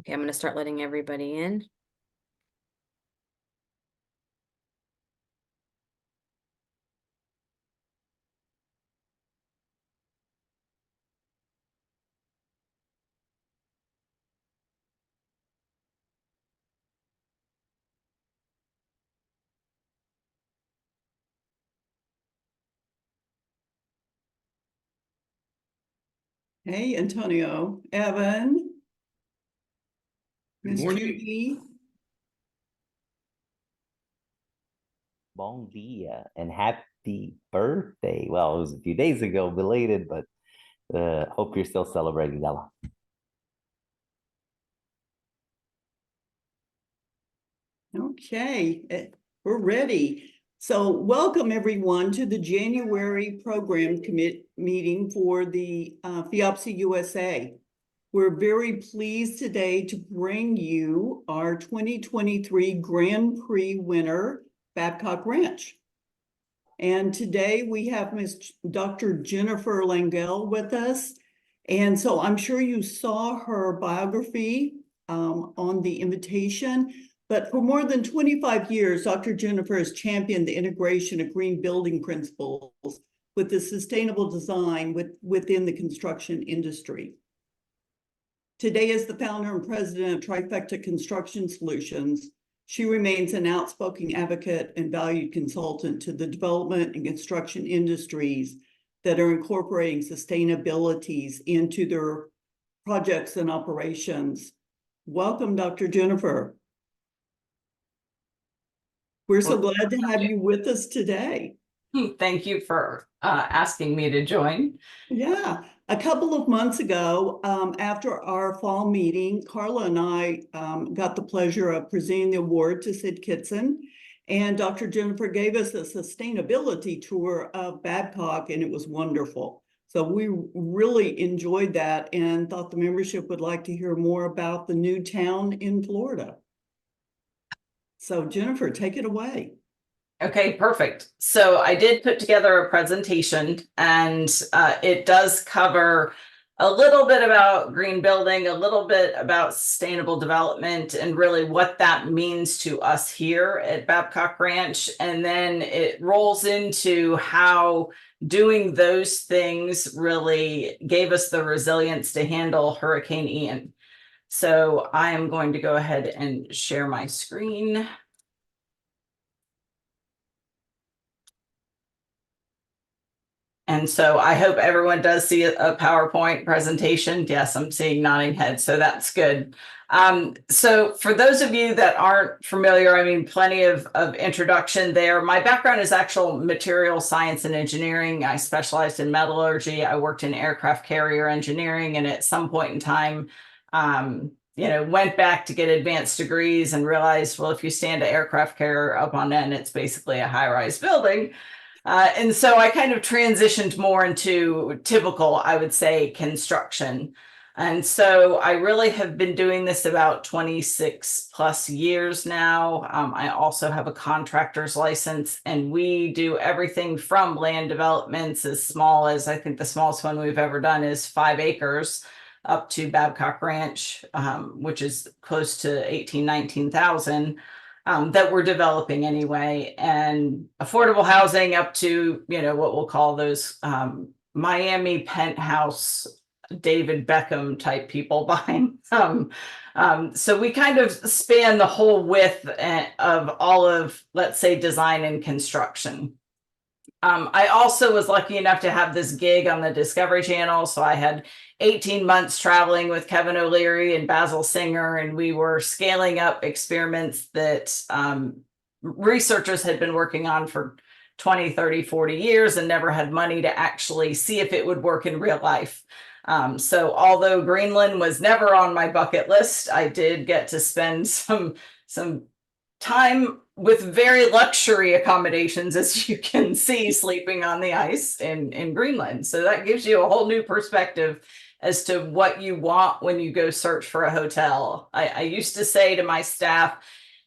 Okay, I'm going to start letting everybody in. Hey, Antonio, Evan, Good Miss morning. Judy. Bon dia and happy birthday. Well, it was a few days ago, belated, but hope you're still celebrating, Della. Okay, we're ready. So welcome everyone to the January program meeting for the FIOPSI USA. We're very pleased today to bring you our 2023 Grand Prix winner, Babcock Ranch. And today we have Dr. Jennifer Langell with us. And so I'm sure you saw her biography on the invitation, but for more than 25 years, Dr. Jennifer has championed the integration of green building principles with the sustainable design within the construction industry. Today, as the founder and president of Trifecta Construction Solutions, she remains an outspoken advocate and valued consultant to the development and construction industries that are incorporating sustainabilities into their projects and operations. Welcome, Dr. Jennifer. We're so glad to have you with us today. Thank you for asking me to join. Yeah, a couple of months ago, after our fall meeting, Carla and I got the pleasure of presenting the award to Sid Kitson, and Dr. Jennifer gave us a sustainability tour of Babcock, and it was wonderful. So we really enjoyed that and thought the membership would like to hear more about the new town in Florida. So Jennifer, take it away. Okay, perfect. So I did put together a presentation, and it does cover a little bit about green building, a little bit about sustainable development, and really what that means to us here at Babcock Ranch. And then it rolls into how doing those things really gave us the resilience to handle Hurricane Ian. So I am going to go ahead and share my screen. And so I hope everyone does see a PowerPoint presentation. Yes, I'm seeing nodding heads, so that's good. So for those of you that aren't familiar, I mean, plenty of introduction there. My background is actual material science and engineering. I specialized in metallurgy. I worked in aircraft carrier engineering, and at some point in time, went back to get advanced degrees and realized, well, if you stand an aircraft carrier up on end, it's basically a high-rise building. And so I kind of transitioned more into typical, I would say, construction. And so I really have been doing this about 26 plus years now. I also have a contractor's license, and we do everything from land developments as small as, I think the smallest one we've ever done is 5 acres, up to Babcock Ranch, which is close to 19,000. That we're developing anyway, and affordable housing up to, what we'll call those Miami penthouse David Beckham type people buying. So we kind of span the whole width of all of, let's say, design and construction. I also was lucky enough to have this gig on the Discovery Channel. So I had 18 months traveling with Kevin O'Leary and Basil Singer, and we were scaling up experiments that researchers had been working on for 20, 30, 40 years and never had money to actually see if it would work in real life. So although Greenland was never on my bucket list, I did get to spend some time with very luxury accommodations, as you can see, sleeping on the ice in Greenland. So that gives you a whole new perspective as to what you want when you go search for a hotel. I used to say to my staff,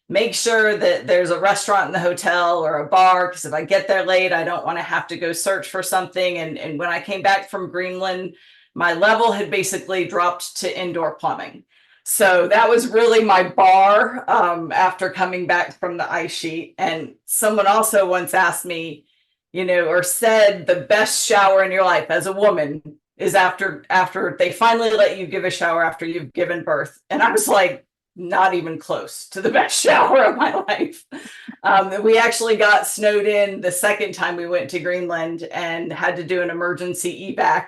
make sure that there's a restaurant in the hotel or a bar, because if I get there late, I don't want to have to go search for something. And when I came back from Greenland, my level had basically dropped to indoor plumbing. So that was really my bar after coming back from the ice sheet. And someone also once asked me, or said the best shower in your life as a woman is after they finally let you give a shower after you've given birth. And I was like, not even close to the best shower of my life. We actually got snowed in the second time we went to Greenland and had to do an emergency evac.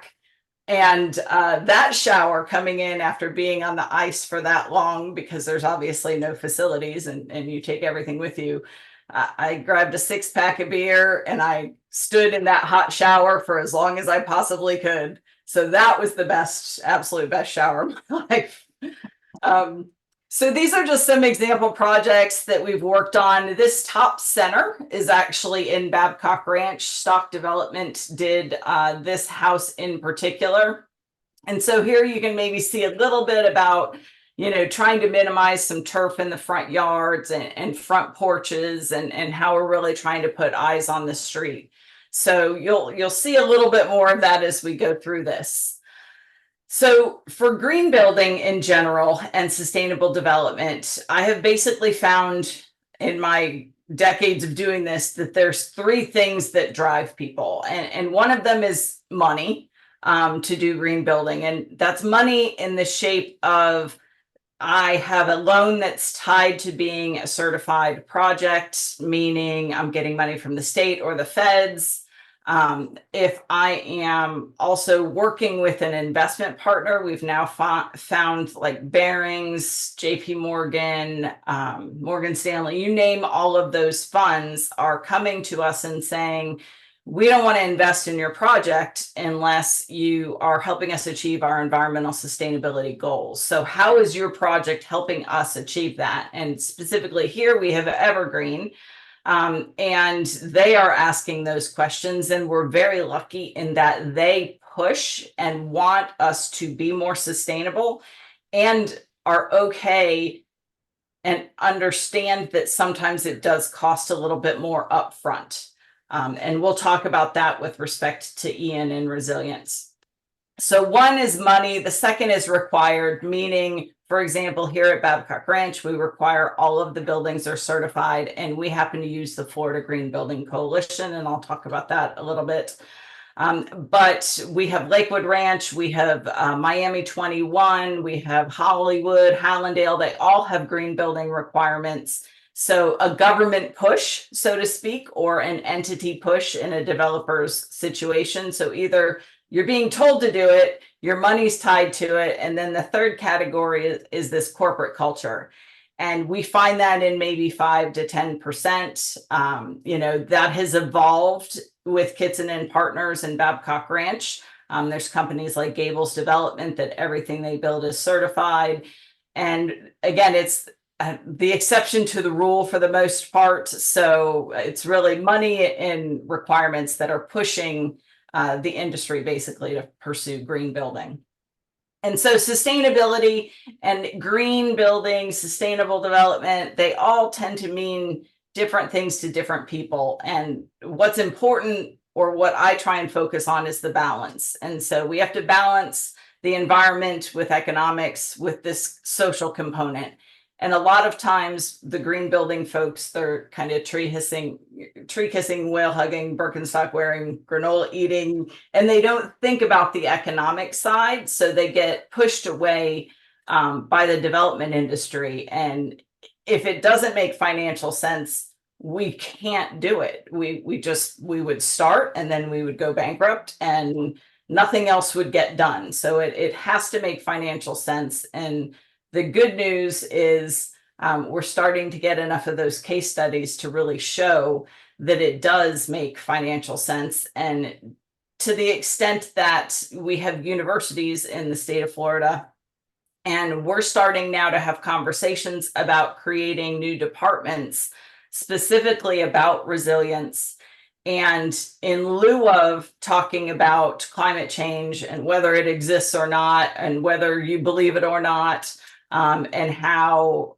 And that shower coming in after being on the ice for that long, because there's obviously no facilities and you take everything with you. I grabbed a 6-pack of beer and I stood in that hot shower for as long as I possibly could. So that was the best, absolute best shower of my life. So these are just some example projects that we've worked on. This top center is actually in Babcock Ranch. Stock Development did this house in particular. And so here you can maybe see a little bit about, trying to minimize some turf in the front yards and front porches and how we're really trying to put eyes on the street. So you'll see a little bit more of that as we go through this. So for green building in general and sustainable development, I have basically found in my decades of doing this that there's 3 things that drive people. And one of them is money to do green building. And that's money in the shape of I have a loan that's tied to being a certified project, meaning I'm getting money from the state or the feds. If I am also working with an investment partner, we've now found like Barings, JP Morgan, Morgan Stanley, you name all of those funds are coming to us and saying, we don't want to invest in your project unless you are helping us achieve our environmental sustainability goals. So how is your project helping us achieve that? And specifically here we have Evergreen. And they are asking those questions, and we're very lucky in that they push and want us to be more sustainable and are okay and understand that sometimes it does cost a little bit more upfront. And we'll talk about that with respect to Ian and resilience. So one is money. The second is required, meaning, for example, here at Babcock Ranch, we require all of the buildings are certified, and we happen to use the Florida Green Building Coalition, and I'll talk about that a little bit. But we have Lakewood Ranch, we have Miami 21, we have Hollywood, Hallandale, they all have green building requirements. So a government push, so to speak, or an entity push in a developer's situation. So either you're being told to do it, your money's tied to it. And then the third category is this corporate culture. And we find that in maybe 5 to 10%. That has evolved with Kitson and Partners and Babcock Ranch. There's companies like Gables Development that everything they build is certified. And again, it's the exception to the rule for the most part. So it's really money and requirements that are pushing the industry basically to pursue green building. And so sustainability and green building, sustainable development, they all tend to mean different things to different people. And what's important, or what I try and focus on, is the balance. And so we have to balance the environment with economics, with this social component. And a lot of times the green building folks, they're kind of tree kissing, whale hugging, Birkenstock wearing, granola eating, and they don't think about the economic side. So they get pushed away by the development industry. And if it doesn't make financial sense, we can't do it. We would start and then we would go bankrupt and nothing else would get done. So it has to make financial sense. And the good news is we're starting to get enough of those case studies to really show that it does make financial sense. And to the extent that we have universities in the state of Florida, and we're starting now to have conversations about creating new departments specifically about resilience. And in lieu of talking about climate change and whether it exists or not, and whether you believe it or not, and how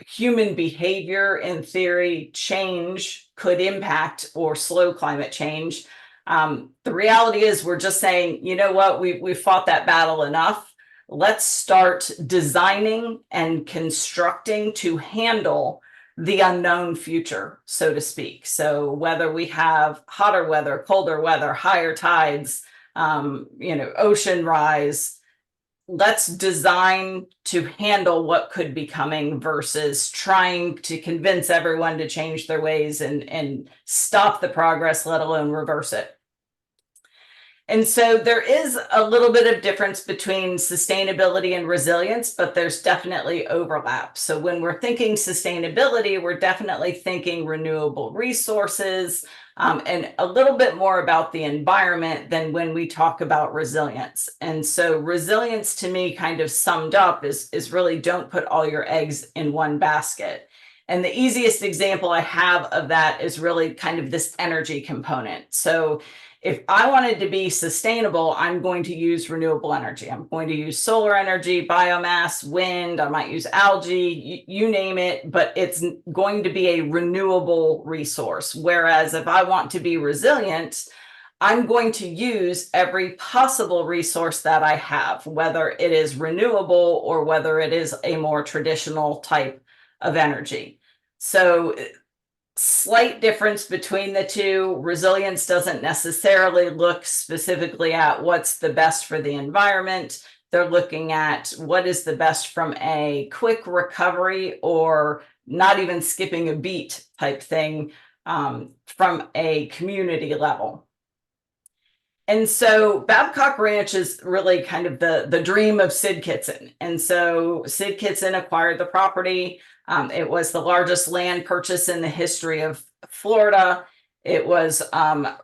human behavior in theory change could impact or slow climate change. The reality is we're just saying, you know what, we've fought that battle enough. let's start designing and constructing to handle the unknown future, so to speak. So whether we have hotter weather, colder weather, higher tides, ocean rise, let's design to handle what could be coming versus trying to convince everyone to change their ways and stop the progress, let alone reverse it. And so there is a little bit of difference between sustainability and resilience, but there's definitely overlap. So when we're thinking sustainability, we're definitely thinking renewable resources, and a little bit more about the environment than when we talk about resilience. And so resilience to me kind of summed up is really don't put all your eggs in one basket. And the easiest example I have of that is really kind of this energy component. So if I wanted to be sustainable, I'm going to use renewable energy. I'm going to use solar energy, biomass, wind, I might use algae, you name it, but it's going to be a renewable resource. Whereas if I want to be resilient, I'm going to use every possible resource that I have, whether it is renewable or whether it is a more traditional type of energy. So slight difference between the two. Resilience doesn't necessarily look specifically at what's the best for the environment. They're looking at what is the best from a quick recovery or not even skipping a beat type thing, from a community level. And so Babcock Ranch is really kind of the dream of Sid Kitson. And so Sid Kitson acquired the property. It was the largest land purchase in the history of Florida. It was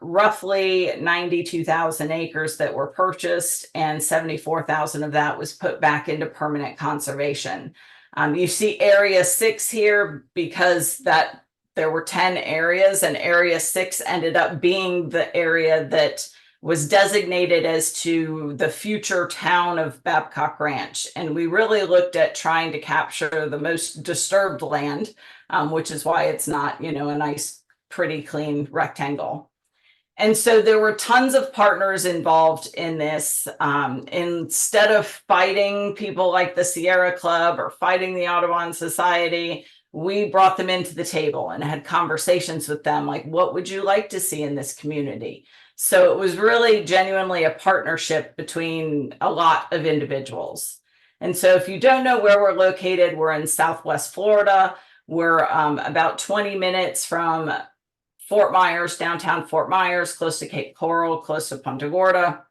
roughly 92,000 acres that were purchased, and 74,000 of that was put back into permanent conservation. You see Area 6 here because that there were 10 areas, and Area 6 ended up being the area that was designated as to the future town of Babcock Ranch. And we really looked at trying to capture the most disturbed land, which is why it's not, a nice, pretty clean rectangle. And so there were tons of partners involved in this. Instead of fighting people like the Sierra Club or fighting the Audubon Society, we brought them into the table and had conversations with them, like, what would you like to see in this community? So it was really genuinely a partnership between a lot of individuals. And so if you don't know where we're located, we're in Southwest Florida. We're about 20 minutes from Fort Myers, downtown Fort Myers, close to Cape Coral, close to Punta Gorda.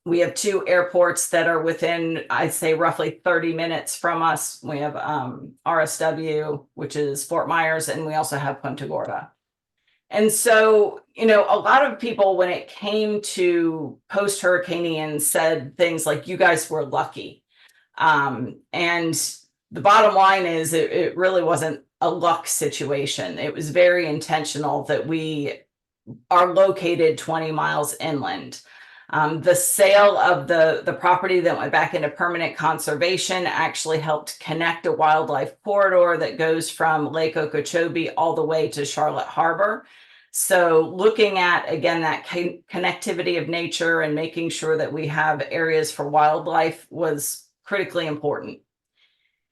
We have two airports that are within, I'd say, roughly 30 minutes from us. We have RSW, which is Fort Myers, and we also have Punta Gorda. And so, a lot of people, when it came to post-Hurricane Ian, said things like, you guys were lucky. And the bottom line is it really wasn't a luck situation. It was very intentional that we are located 20 miles inland. The sale of the property that went back into permanent conservation actually helped connect a wildlife corridor that goes from Lake Okeechobee all the way to Charlotte Harbor. So looking at, again, that connectivity of nature and making sure that we have areas for wildlife was critically important.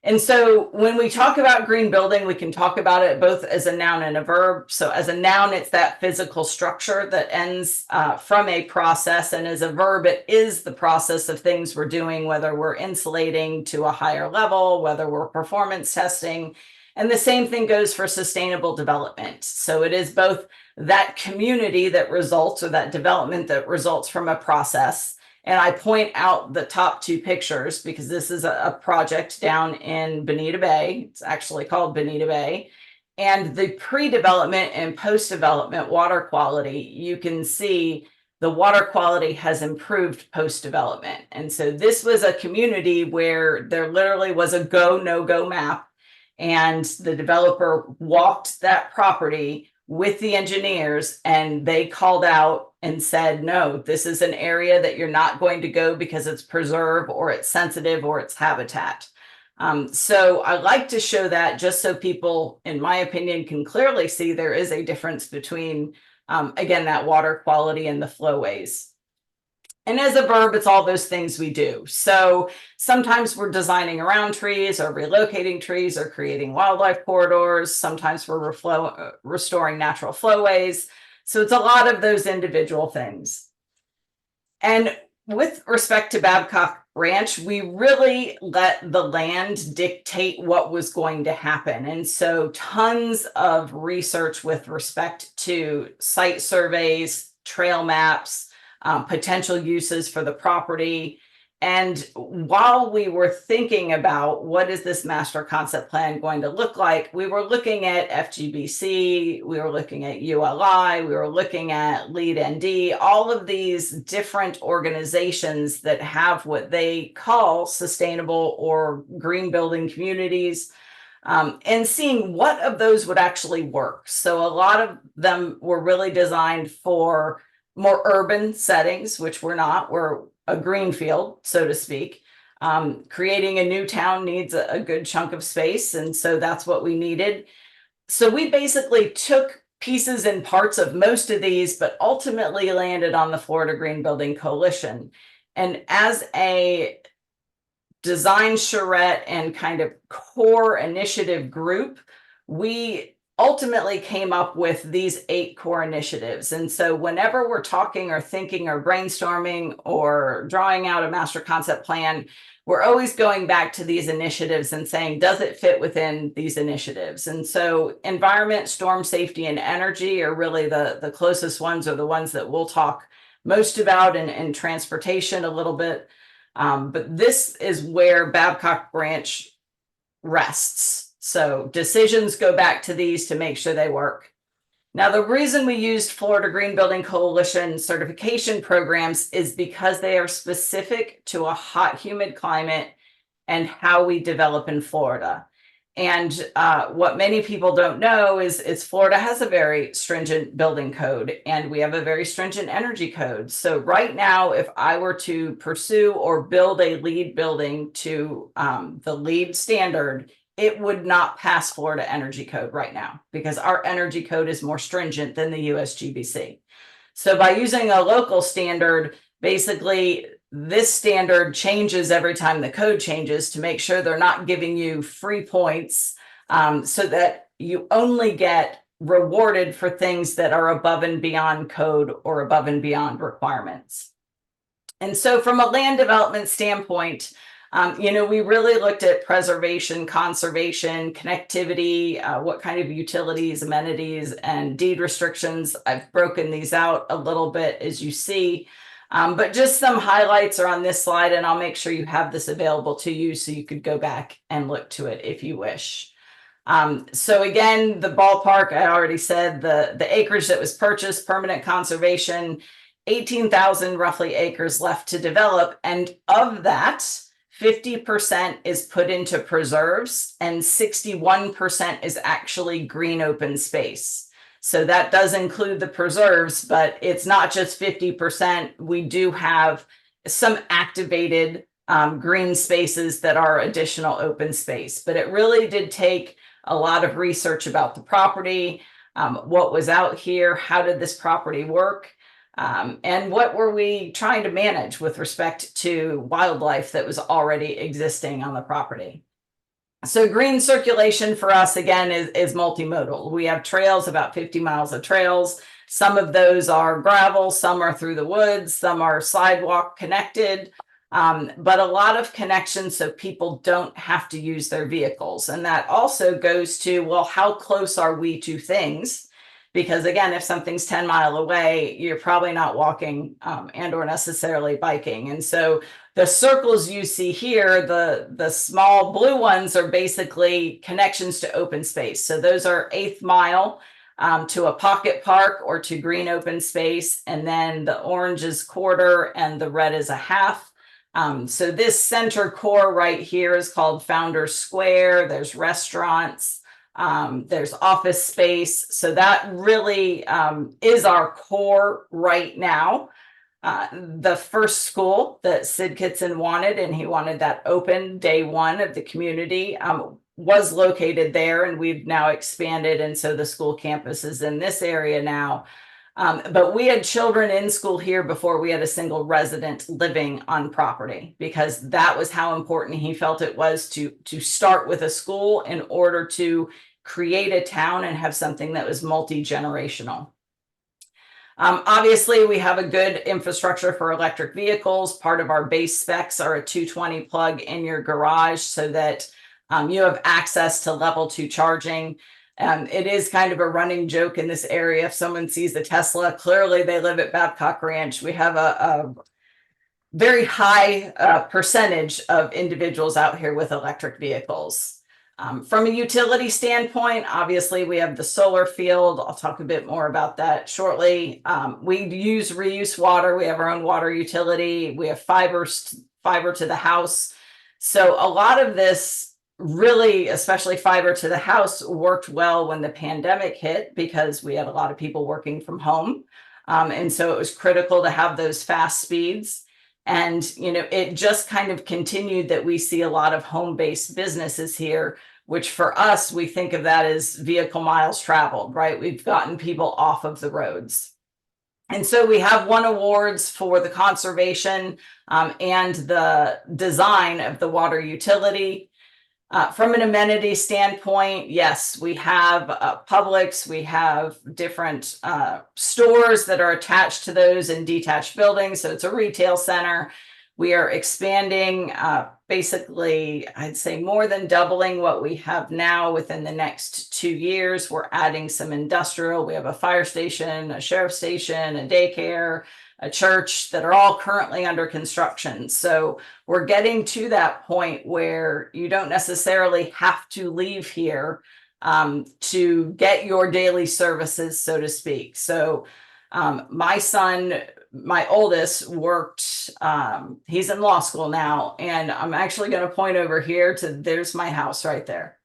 And so when we talk about green building, we can talk about it both as a noun and a verb. So as a noun, it's that physical structure that ends from a process. And as a verb, it is the process of things we're doing, whether we're insulating to a higher level, whether we're performance testing. And the same thing goes for sustainable development. So it is both that community that results, or that development that results from a process. And I point out the top two pictures because this is a project down in Bonita Bay. It's actually called Bonita Bay. And the pre-development and post-development water quality, you can see the water quality has improved post-development. And so this was a community where there literally was a go, no-go map. And the developer walked that property with the engineers, and they called out and said, no, this is an area that you're not going to go because it's preserved or it's sensitive or it's habitat. So I like to show that just so people, in my opinion, can clearly see there is a difference between, again, that water quality and the flowways. And as a verb, it's all those things we do. So sometimes we're designing around trees or relocating trees or creating wildlife corridors. Sometimes we're restoring natural flowways. So it's a lot of those individual things. And with respect to Babcock Ranch, we really let the land dictate what was going to happen. And so tons of research with respect to site surveys, trail maps, potential uses for the property. And while we were thinking about what is this master concept plan going to look like, we were looking at FGBC, we were looking at ULI, we were looking at LEED ND, all of these different organizations that have what they call sustainable or green building communities, and seeing what of those would actually work. So a lot of them were really designed for more urban settings, which we're not. We're a green field, so to speak. Creating a new town needs a good chunk of space, and so that's what we needed. So we basically took pieces and parts of most of these, but ultimately landed on the Florida Green Building Coalition. And as a design charrette and kind of core initiative group, we ultimately came up with these 8 core initiatives. And so whenever we're talking or thinking or brainstorming or drawing out a master concept plan, we're always going back to these initiatives and saying, does it fit within these initiatives? And so environment, storm safety, and energy are really the closest ones, or the ones that we'll talk most about, and transportation a little bit. But this is where Babcock Ranch rests. So decisions go back to these to make sure they work. Now, the reason we used Florida Green Building Coalition certification programs is because they are specific to a hot, humid climate and how we develop in Florida. And what many people don't know is Florida has a very stringent building code, and we have a very stringent energy code. So right now, if I were to pursue or build a LEED building to the LEED standard, it would not pass Florida Energy Code right now, because our energy code is more stringent than the USGBC. So by using a local standard, basically this standard changes every time the code changes to make sure they're not giving you free points, so that you only get rewarded for things that are above and beyond code or above and beyond requirements. And so from a land development standpoint, we really looked at preservation, conservation, connectivity, what kind of utilities, amenities, and deed restrictions. I've broken these out a little bit, as you see, but just some highlights are on this slide, and I'll make sure you have this available to you so you could go back and look to it if you wish. So again, the ballpark, I already said, the acreage that was purchased, permanent conservation, 18,000 roughly acres left to develop, and of that, 50% is put into preserves and 61% is actually green open space. So that does include the preserves, but it's not just 50%. We do have some activated green spaces that are additional open space, but it really did take a lot of research about the property, what was out here, how did this property work? And what were we trying to manage with respect to wildlife that was already existing on the property? So green circulation for us, again, is multimodal. We have trails, about 50 miles of trails. Some of those are gravel, some are through the woods, some are sidewalk connected, but a lot of connections so people don't have to use their vehicles. And that also goes to, well, how close are we to things? Because again, if something's 10 miles away, you're probably not walking and or necessarily biking. And so the circles you see here, the small blue ones are basically connections to open space. So those are 1/8 mile to a pocket park or to green open space. And then the orange is 1/4 and the red is 1/2. So this center core right here is called Founders Square. There's restaurants. There's office space. So that really is our core right now. The first school that Sid Kitson wanted, and he wanted that open day one of the community, was located there, and we've now expanded. And so the school campus is in this area now. But we had children in school here before we had a single resident living on property, because that was how important he felt it was to start with a school in order to create a town and have something that was multi-generational. Obviously, we have a good infrastructure for electric vehicles. Part of our base specs are a 220 plug in your garage so that you have access to level 2 charging. It is kind of a running joke in this area. If someone sees a Tesla, clearly they live at Babcock Ranch. We have a very high percentage of individuals out here with electric vehicles. From a utility standpoint, obviously we have the solar field. I'll talk a bit more about that shortly. We use reuse water. We have our own water utility. We have fiber to the house. So a lot of this really, especially fiber to the house, worked well when the pandemic hit because we had a lot of people working from home. And so it was critical to have those fast speeds. And, it just kind of continued that we see a lot of home-based businesses here, which for us, we think of that as vehicle miles traveled, right? We've gotten people off of the roads. And so we have won awards for the conservation and the design of the water utility. From an amenity standpoint, yes, we have Publix, we have different stores that are attached to those in detached buildings. So it's a retail center. We are expanding, basically, I'd say more than doubling what we have now within the next 2 years. We're adding some industrial. We have a fire station, a sheriff's station, a daycare, a church that are all currently under construction. So we're getting to that point where you don't necessarily have to leave here to get your daily services, so to speak. So my son, my oldest, worked, he's in law school now, and I'm actually going to point over here there's my house right there.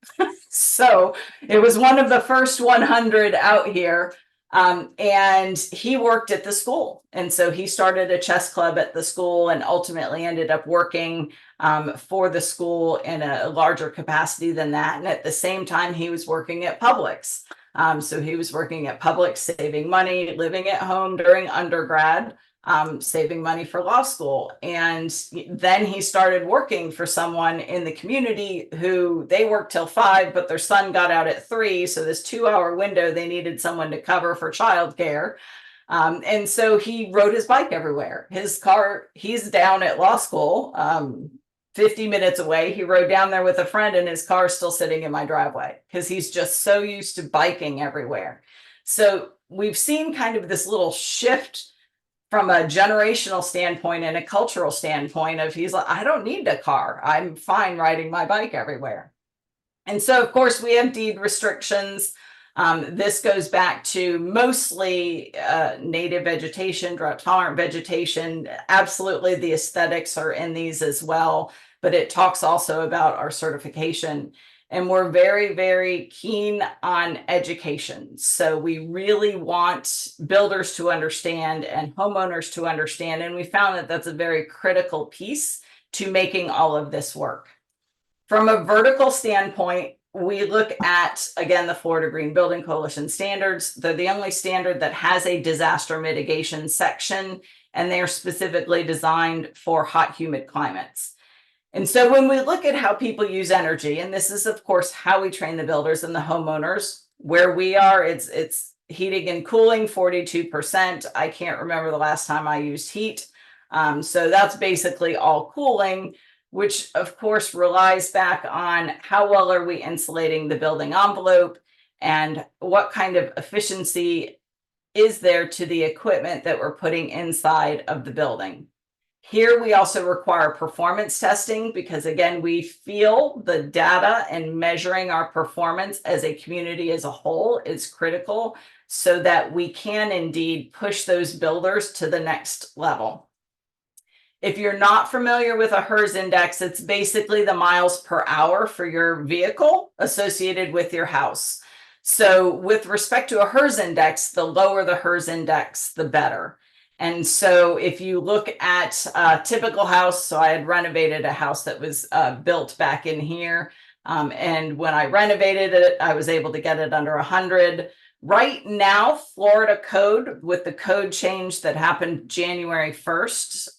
So it was one of the first 100 out here. And he worked at the school. And so he started a chess club at the school and ultimately ended up working for the school in a larger capacity than that. And at the same time, he was working at Publix. So he was working at Publix, saving money, living at home during undergrad, saving money for law school. And then he started working for someone in the community who they worked till 5, but their son got out at 3. So this 2-hour window, they needed someone to cover for childcare. And so he rode his bike everywhere. His car, he's down at law school, 50 minutes away. He rode down there with a friend and his car is still sitting in my driveway because he's just so used to biking everywhere. So we've seen kind of this little shift from a generational standpoint and a cultural standpoint of he's like, I don't need a car. I'm fine riding my bike everywhere. And so, of course, we have deed restrictions. This goes back to mostly native vegetation, drought tolerant vegetation. Absolutely, the aesthetics are in these as well, but it talks also about our certification. And we're very, very keen on education. So we really want builders to understand and homeowners to understand. And we found that that's a very critical piece to making all of this work. From a vertical standpoint, we look at, again, the Florida Green Building Coalition standards. They're the only standard that has a disaster mitigation section, and they are specifically designed for hot, humid climates. And so when we look at how people use energy, and this is, of course, how we train the builders and the homeowners, where we are, it's heating and cooling, 42%. I can't remember the last time I used heat. So that's basically all cooling, which of course relies back on how well are we insulating the building envelope and what kind of efficiency is there to the equipment that we're putting inside of the building. Here we also require performance testing because, again, we feel the data and measuring our performance as a community as a whole is critical so that we can indeed push those builders to the next level. If you're not familiar with a HERS index, it's basically the miles per hour for your vehicle associated with your house. So with respect to a HERS index, the lower the HERS index, the better. And so if you look at a typical house, so I had renovated a house that was built back in here. And when I renovated it, I was able to get it under 100. Right now, Florida code, with the code change that happened January 1st,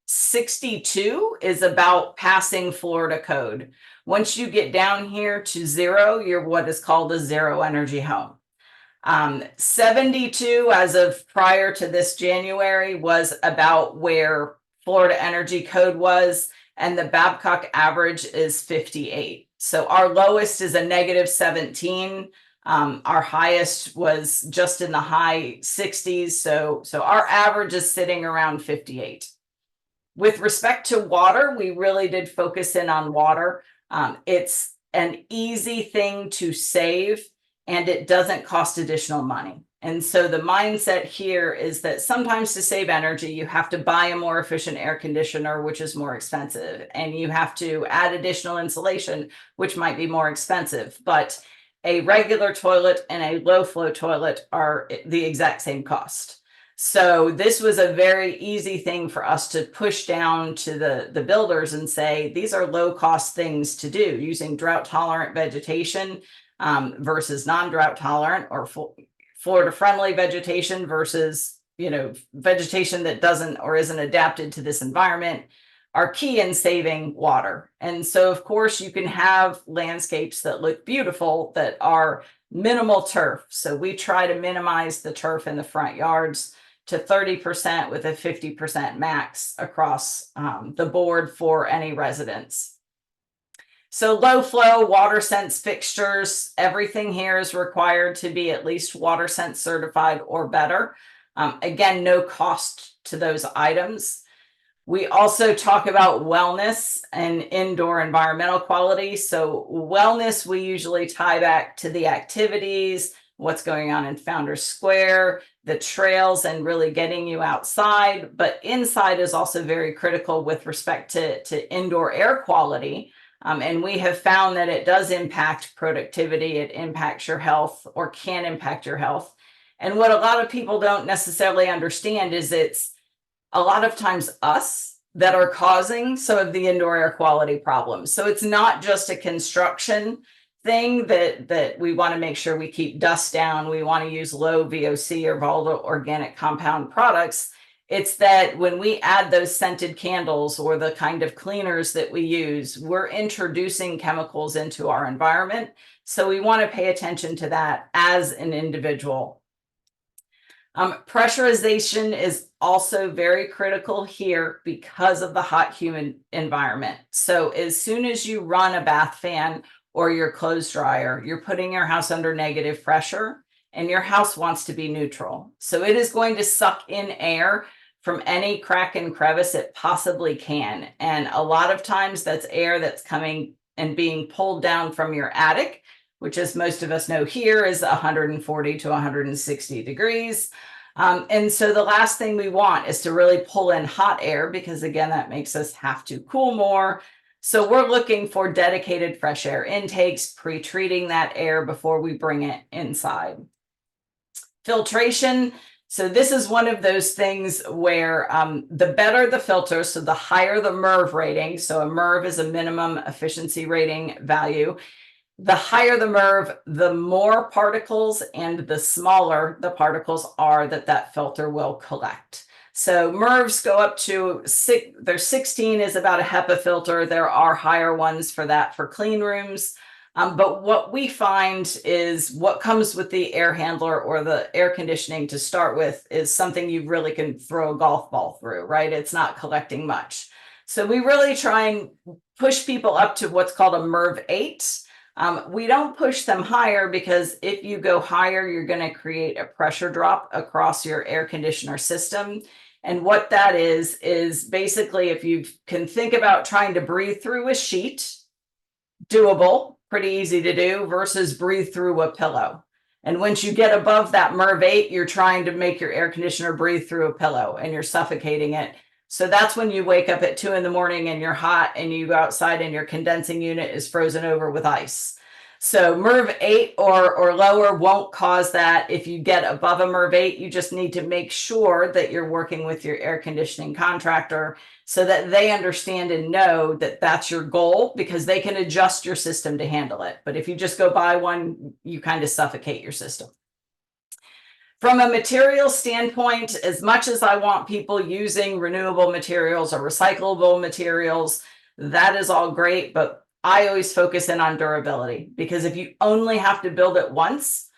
62 is about passing Florida code. Once you get down here to 0, you're what is called a zero energy home. 72 as of prior to this January was about where Florida Energy Code was, and the Babcock average is 58. So our lowest is a -17. Our highest was just in the high 60s. So our average is sitting around 58. With respect to water, we really did focus in on water. It's an easy thing to save, and it doesn't cost additional money. And so the mindset here is that sometimes to save energy, you have to buy a more efficient air conditioner, which is more expensive, and you have to add additional insulation, which might be more expensive. But a regular toilet and a low flow toilet are the exact same cost. So this was a very easy thing for us to push down to the builders and say, these are low cost things to do using drought tolerant vegetation versus non-drought tolerant, or Florida friendly vegetation versus, vegetation that doesn't or isn't adapted to this environment, are key in saving water. And so, of course, you can have landscapes that look beautiful that are minimal turf. So we try to minimize the turf in the front yards to 30% with a 50% max across the board for any residence. So low flow water sense fixtures, everything here is required to be at least water sense certified or better. Again, no cost to those items. We also talk about wellness and indoor environmental quality. So wellness, we usually tie back to the activities, what's going on in Founders Square, the trails, and really getting you outside. But inside is also very critical with respect to indoor air quality. And we have found that it does impact productivity, it impacts your health, or can impact your health. And what a lot of people don't necessarily understand is it's a lot of times us that are causing some of the indoor air quality problems. So it's not just a construction thing that we want to make sure we keep dust down. We want to use low VOC or volatile organic compound products. It's that when we add those scented candles or the kind of cleaners that we use, we're introducing chemicals into our environment. So we want to pay attention to that as an individual. Pressurization is also very critical here because of the hot, humid environment. So as soon as you run a bath fan or your clothes dryer, you're putting your house under negative pressure, and your house wants to be neutral. So it is going to suck in air from any crack and crevice it possibly can. And a lot of times that's air that's coming and being pulled down from your attic, which, as most of us know here, is 140 to 160 degrees. And so the last thing we want is to really pull in hot air, because again, that makes us have to cool more. So we're looking for dedicated fresh air intakes, pre-treating that air before we bring it inside. Filtration. So this is one of those things where the better the filter, so the higher the MERV rating. So a MERV is a minimum efficiency rating value. The higher the MERV, the more particles and the smaller the particles are that filter will collect. So MERVs go up to 16 is about a HEPA filter. There are higher ones for that for clean rooms. But what we find is what comes with the air handler or the air conditioning to start with is something you really can throw a golf ball through, right? It's not collecting much. So we really try and push people up to what's called a MERV 8. We don't push them higher, because if you go higher, you're going to create a pressure drop across your air conditioner system. And what that is basically, if you can think about trying to breathe through a sheet, doable, pretty easy to do, versus breathe through a pillow. And once you get above that MERV 8, you're trying to make your air conditioner breathe through a pillow and you're suffocating it. So that's when you wake up at 2 in the morning and you're hot and you go outside and your condensing unit is frozen over with ice. So MERV 8 or lower won't cause that. If you get above a MERV 8, you just need to make sure that you're working with your air conditioning contractor so that they understand and know that that's your goal, because they can adjust your system to handle it. But if you just go buy one, you kind of suffocate your system. From a material standpoint, as much as I want people using renewable materials or recyclable materials, that is all great, but I always focus in on durability, because if you only have to build it once,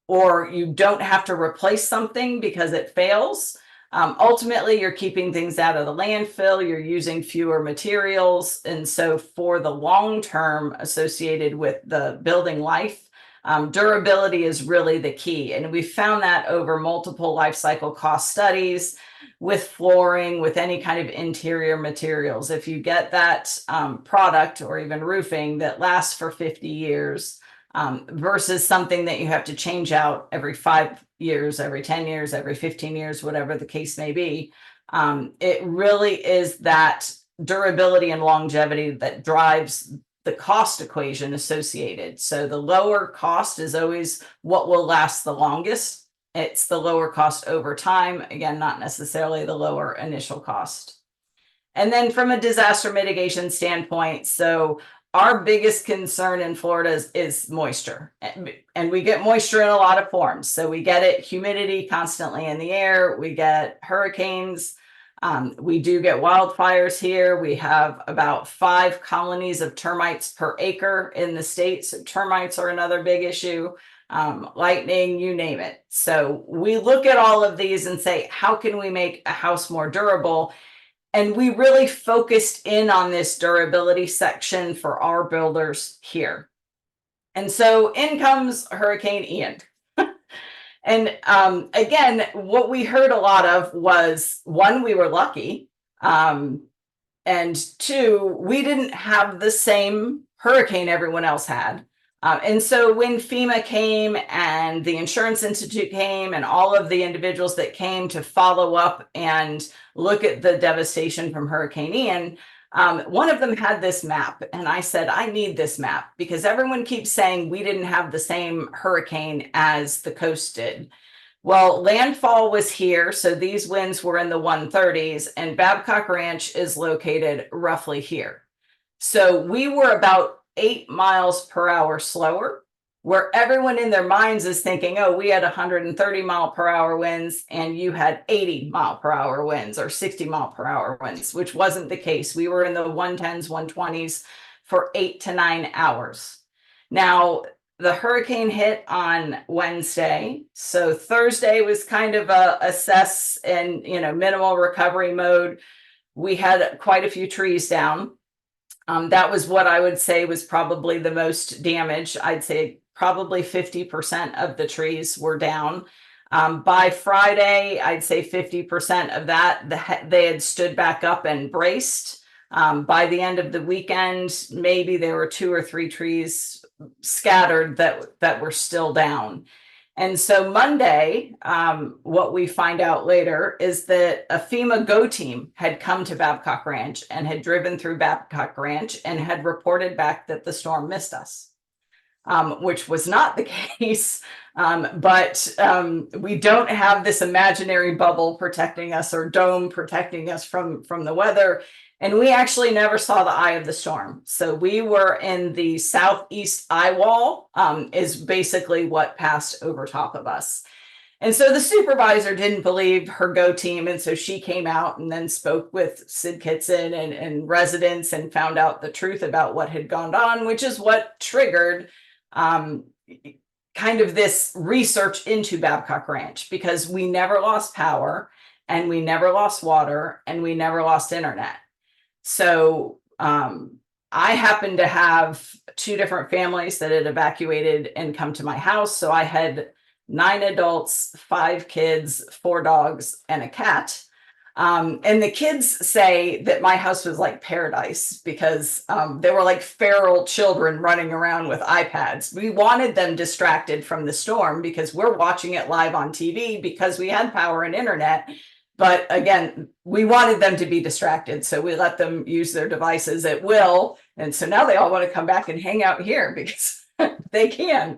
or you don't have to replace something because it fails, ultimately you're keeping things out of the landfill, you're using fewer materials. And so for the long term associated with the building life, durability is really the key. And we found that over multiple life cycle cost studies with flooring, with any kind of interior materials. If you get that product or even roofing that lasts for 50 years versus something that you have to change out every 5 years, every 10 years, every 15 years, whatever the case may be, it really is that durability and longevity that drives the cost equation associated. So the lower cost is always what will last the longest. It's the lower cost over time. Again, not necessarily the lower initial cost. And then from a disaster mitigation standpoint, so our biggest concern in Florida is moisture. And we get moisture in a lot of forms. So we get it, humidity constantly in the air. We get hurricanes. We do get wildfires here. We have about 5 colonies of termites per acre in the state. So termites are another big issue. Lightning, you name it. So we look at all of these and say, how can we make a house more durable? And we really focused in on this durability section for our builders here. And so in comes Hurricane Ian. And again, what we heard a lot of was, 1, we were lucky. And 2, we didn't have the same hurricane everyone else had. And so when FEMA came and the Insurance Institute came and all of the individuals that came to follow up and look at the devastation from Hurricane Ian, one of them had this map. And I said, I need this map, because everyone keeps saying we didn't have the same hurricane as the coast did. Well, landfall was here. So these winds were in the 130s, and Babcock Ranch is located roughly here. So we were about 8 miles per hour slower, where everyone in their minds is thinking, oh, we had 130 mile per hour winds and you had 80 mile per hour winds or 60 mile per hour winds, which wasn't the case. We were in the 110s, 120s for 8 to 9 hours. Now, the hurricane hit on Wednesday. So Thursday was kind of a assess and, minimal recovery mode. We had quite a few trees down. That was what I would say was probably the most damage. I'd say probably 50% of the trees were down. By Friday, I'd say 50% of that, they had stood back up and braced. By the end of the weekend, maybe there were 2 or 3 trees scattered that were still down. And so Monday, what we find out later is that a FEMA GO team had come to Babcock Ranch and had driven through Babcock Ranch and had reported back that the storm missed us, which was not the case. But we don't have this imaginary bubble protecting us or dome protecting us from the weather. And we actually never saw the eye of the storm. So we were in the southeast eye wall, is basically what passed over top of us. And so the supervisor didn't believe her GO team. And so she came out and then spoke with Sid Kitson and residents and found out the truth about what had gone on, which is what triggered kind of this research into Babcock Ranch, because we never lost power and we never lost water and we never lost internet. So I happened to have 2 different families that had evacuated and come to my house. So I had 9 adults, 5 kids, 4 dogs, and a cat. And the kids say that my house was like paradise because there were like feral children running around with iPads. We wanted them distracted from the storm because we're watching it live on TV because we had power and internet. But again, we wanted them to be distracted. So we let them use their devices at will. And so now they all want to come back and hang out here because they can.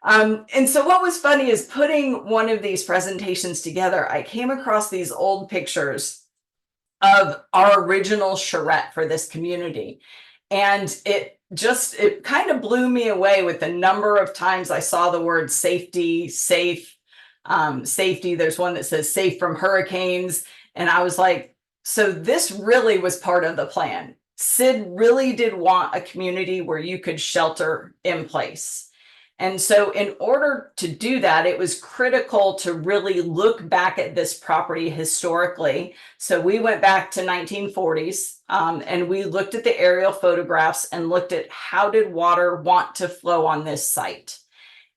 And so what was funny is putting one of these presentations together, I came across these old pictures of our original charrette for this community. And it kind of blew me away with the number of times I saw the word safety, safe, safety. There's one that says safe from hurricanes. And I was like, so this really was part of the plan. Sid really did want a community where you could shelter in place. And so in order to do that, it was critical to really look back at this property historically. So we went back to 1940s and we looked at the aerial photographs and looked at how did water want to flow on this site.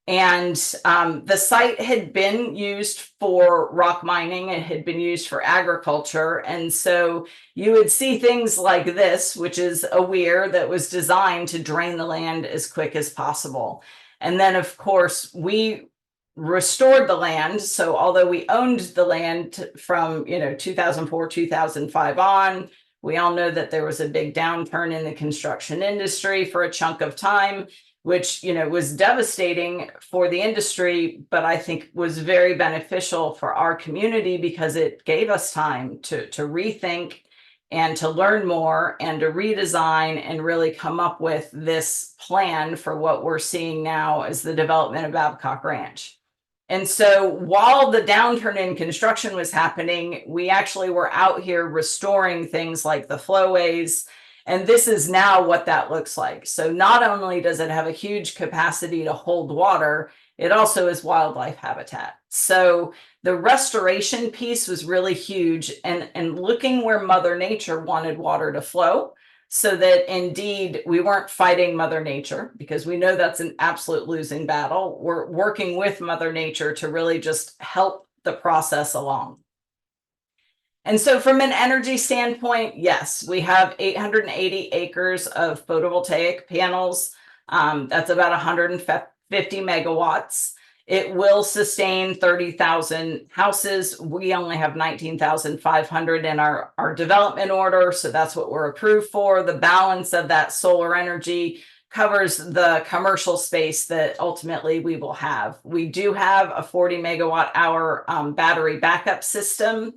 And the site had been used for rock mining. It had been used for agriculture. And so you would see things like this, which is a weir that was designed to drain the land as quick as possible. And then, of course, we restored the land. So although we owned the land from 2004, 2005 on, we all know that there was a big downturn in the construction industry for a chunk of time, which was devastating for the industry, but I think was very beneficial for our community because it gave us time to rethink and to learn more and to redesign and really come up with this plan for what we're seeing now as the development of Babcock Ranch. And so while the downturn in construction was happening, we actually were out here restoring things like the flowways. And this is now what that looks like. So not only does it have a huge capacity to hold water, it also is wildlife habitat. So the restoration piece was really huge and looking where Mother Nature wanted water to flow so that indeed we weren't fighting Mother Nature because we know that's an absolute losing battle. We're working with Mother Nature to really just help the process along. And so from an energy standpoint, yes, we have 880 acres of photovoltaic panels. That's about 150 megawatts. It will sustain 30,000 houses. We only have 19,500 in our development order, so that's what we're approved for. The balance of that solar energy covers the commercial space that ultimately we will have. We do have a 40 megawatt hour battery backup system.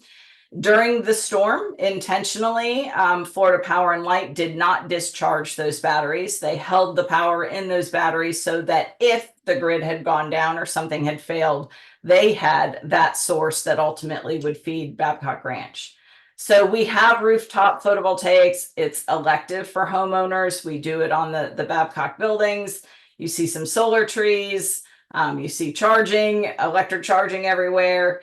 During the storm, intentionally, Florida Power and Light did not discharge those batteries. They held the power in those batteries so that if the grid had gone down or something had failed, they had that source that ultimately would feed Babcock Ranch. So we have rooftop photovoltaics. It's elective for homeowners. We do it on the Babcock buildings. You see some solar trees. You see charging, electric charging everywhere.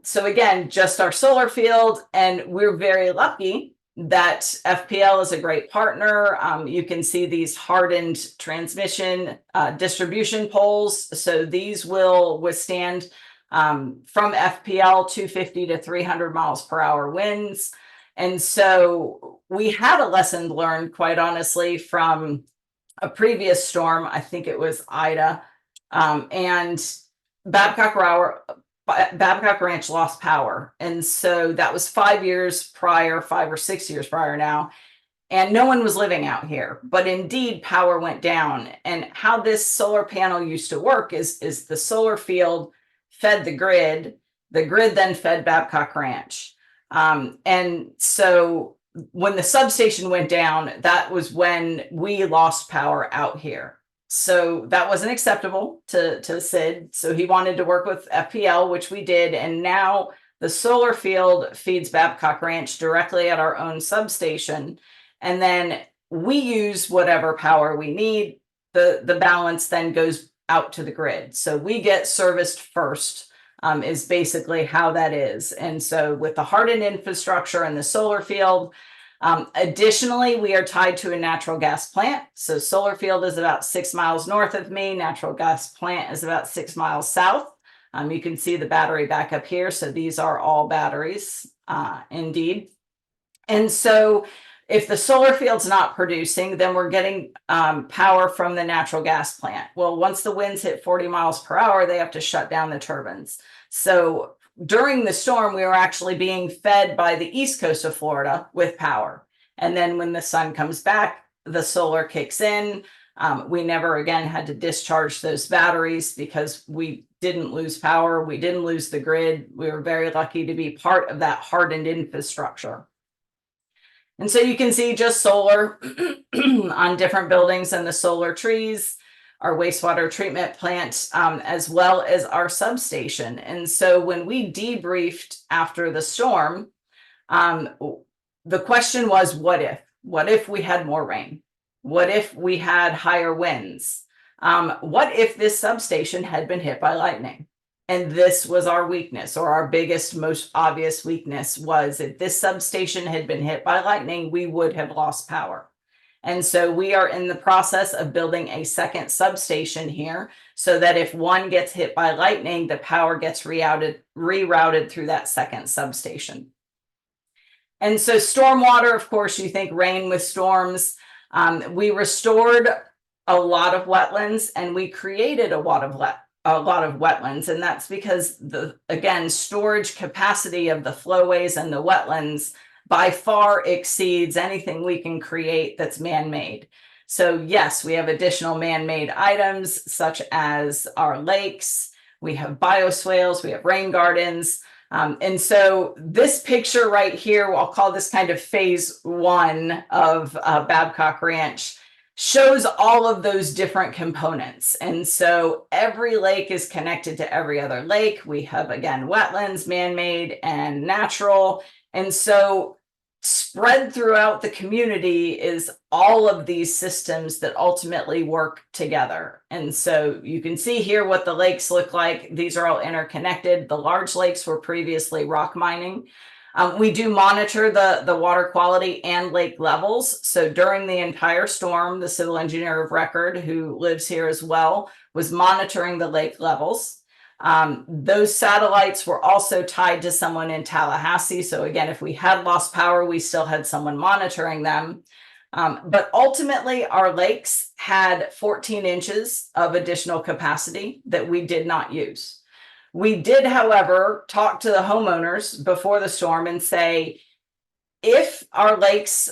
So again, just our solar field, and we're very lucky that FPL is a great partner. You can see these hardened transmission distribution poles. So these will withstand from FPL 250 to 300 miles per hour winds. And so we had a lesson learned, quite honestly, from a previous storm. I think it was Ida, and Babcock Ranch lost power. And so that was 5 years prior, 5 or 6 years prior now. And no one was living out here, but indeed power went down. And how this solar panel used to work is the solar field fed the grid then fed Babcock Ranch. And so when the substation went down, that was when we lost power out here. So that wasn't acceptable to Sid. So he wanted to work with FPL, which we did. And now the solar field feeds Babcock Ranch directly at our own substation. And then we use whatever power we need. The balance then goes out to the grid. So we get serviced first, is basically how that is. And so with the hardened infrastructure and the solar field, additionally, we are tied to a natural gas plant. So solar field is about 6 miles north of me. Natural gas plant is about 6 miles south. You can see the battery backup here. So these are all batteries, indeed. And so if the solar field's not producing, then we're getting power from the natural gas plant. Well, once the winds hit 40 miles per hour, they have to shut down the turbines. So during the storm, we were actually being fed by the east coast of Florida with power. And then when the sun comes back, the solar kicks in. We never again had to discharge those batteries because we didn't lose power. We didn't lose the grid. We were very lucky to be part of that hardened infrastructure. And so you can see just solar on different buildings and the solar trees. our wastewater treatment plant, as well as our substation. And so when we debriefed after the storm, the question was, what if? What if we had more rain? What if we had higher winds? What if this substation had been hit by lightning? And this was our weakness, or our biggest, most obvious weakness was if this substation had been hit by lightning, we would have lost power. And so we are in the process of building a second substation here so that if one gets hit by lightning, the power gets rerouted through that second substation. And so stormwater, of course, you think rain with storms. We restored a lot of wetlands and we created a lot of wetlands. And that's because again, storage capacity of the flowways and the wetlands by far exceeds anything we can create that's man-made. So yes, we have additional man-made items such as our lakes, we have bioswales, we have rain gardens. And so this picture right here, I'll call this kind of phase one of Babcock Ranch, shows all of those different components. And so every lake is connected to every other lake. We have, again, wetlands, man-made and natural. And so spread throughout the community is all of these systems that ultimately work together. And so you can see here what the lakes look like. These are all interconnected. The large lakes were previously rock mining. We do monitor the water quality and lake levels. So during the entire storm, the civil engineer of record who lives here as well was monitoring the lake levels. Those satellites were also tied to someone in Tallahassee. So again, if we had lost power, we still had someone monitoring them. But ultimately, our lakes had 14 inches of additional capacity that we did not use. We did, however, talk to the homeowners before the storm and say, if our lakes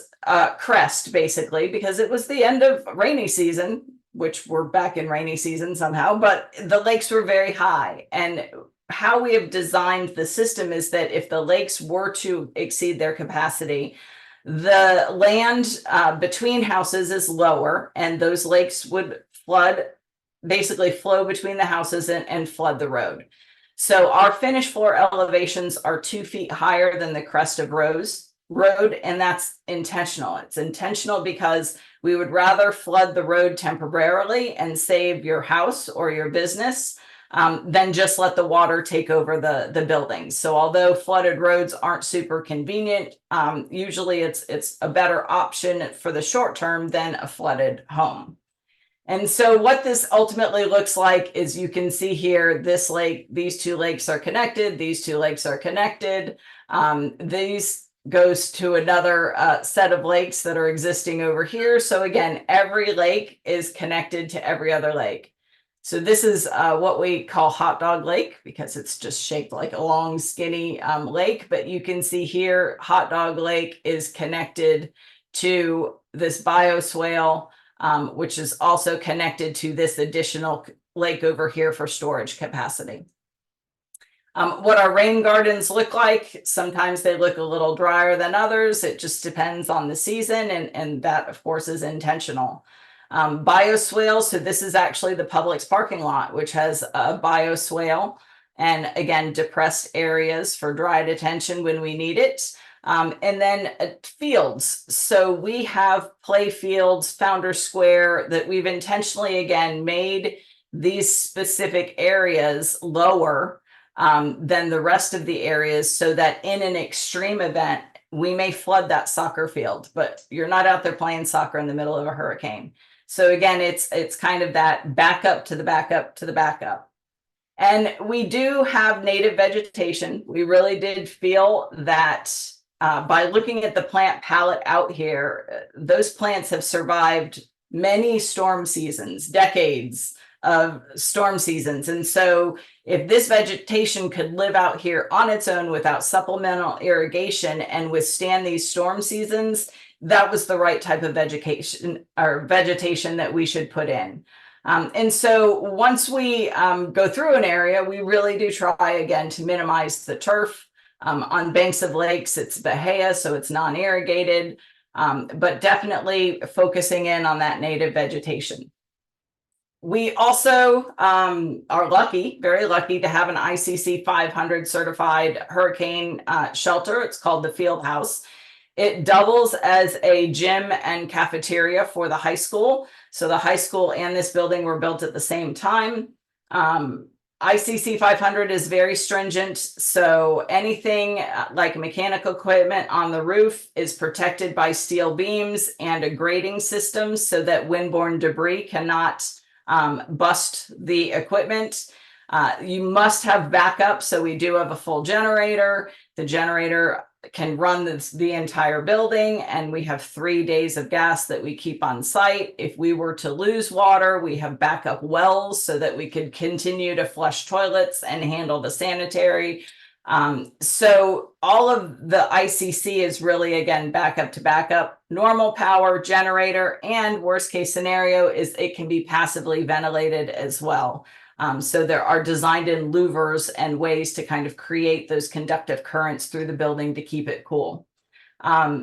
crest, basically, because it was the end of rainy season, which we're back in rainy season somehow, but the lakes were very high. And how we have designed the system is that if the lakes were to exceed their capacity, the land between houses is lower and those lakes would flood, basically flow between the houses and flood the road. So our finished floor elevations are 2 feet higher than the crest of road, and that's intentional. It's intentional because we would rather flood the road temporarily and save your house or your business than just let the water take over the buildings. So although flooded roads aren't super convenient, usually it's a better option for the short term than a flooded home. And so what this ultimately looks like is you can see here, this lake, these two lakes are connected, these two lakes are connected. These goes to another set of lakes that are existing over here. So again, every lake is connected to every other lake. So this is what we call Hot Dog Lake because it's just shaped like a long, skinny lake. But you can see here, Hot Dog Lake is connected to this bioswale, which is also connected to this additional lake over here for storage capacity. What our rain gardens look like, sometimes they look a little drier than others. It just depends on the season, and that, of course, is intentional. Bioswale, so this is actually the Publix parking lot, which has a bioswale, and again, depressed areas for dry detention when we need it. And then fields. So we have play fields, Founder Square, that we've intentionally, again, made these specific areas lower than the rest of the areas so that in an extreme event, we may flood that soccer field, but you're not out there playing soccer in the middle of a hurricane. So again, it's kind of that backup to the backup to the backup. And we do have native vegetation. We really did feel that by looking at the plant palette out here, those plants have survived many storm seasons, decades of storm seasons. And so if this vegetation could live out here on its own without supplemental irrigation and withstand these storm seasons, that was the right type of vegetation that we should put in. And so once we go through an area, we really do try again to minimize the turf. On banks of lakes, it's Bahia, so it's non-irrigated, but definitely focusing in on that native vegetation. We also are lucky, very lucky, to have an ICC 500 certified hurricane shelter. It's called the Field House. It doubles as a gym and cafeteria for the high school. So the high school and this building were built at the same time. ICC 500 is very stringent. So anything like mechanical equipment on the roof is protected by steel beams and a grading system so that windborne debris cannot bust the equipment. You must have backup. So we do have a full generator. The generator can run the entire building, and we have 3 days of gas that we keep on site. If we were to lose water, we have backup wells so that we could continue to flush toilets and handle the sanitary. So all of the ICC is really, again, backup to backup, normal power generator, and worst case scenario is it can be passively ventilated as well. So there are designed in louvers and ways to kind of create those conductive currents through the building to keep it cool.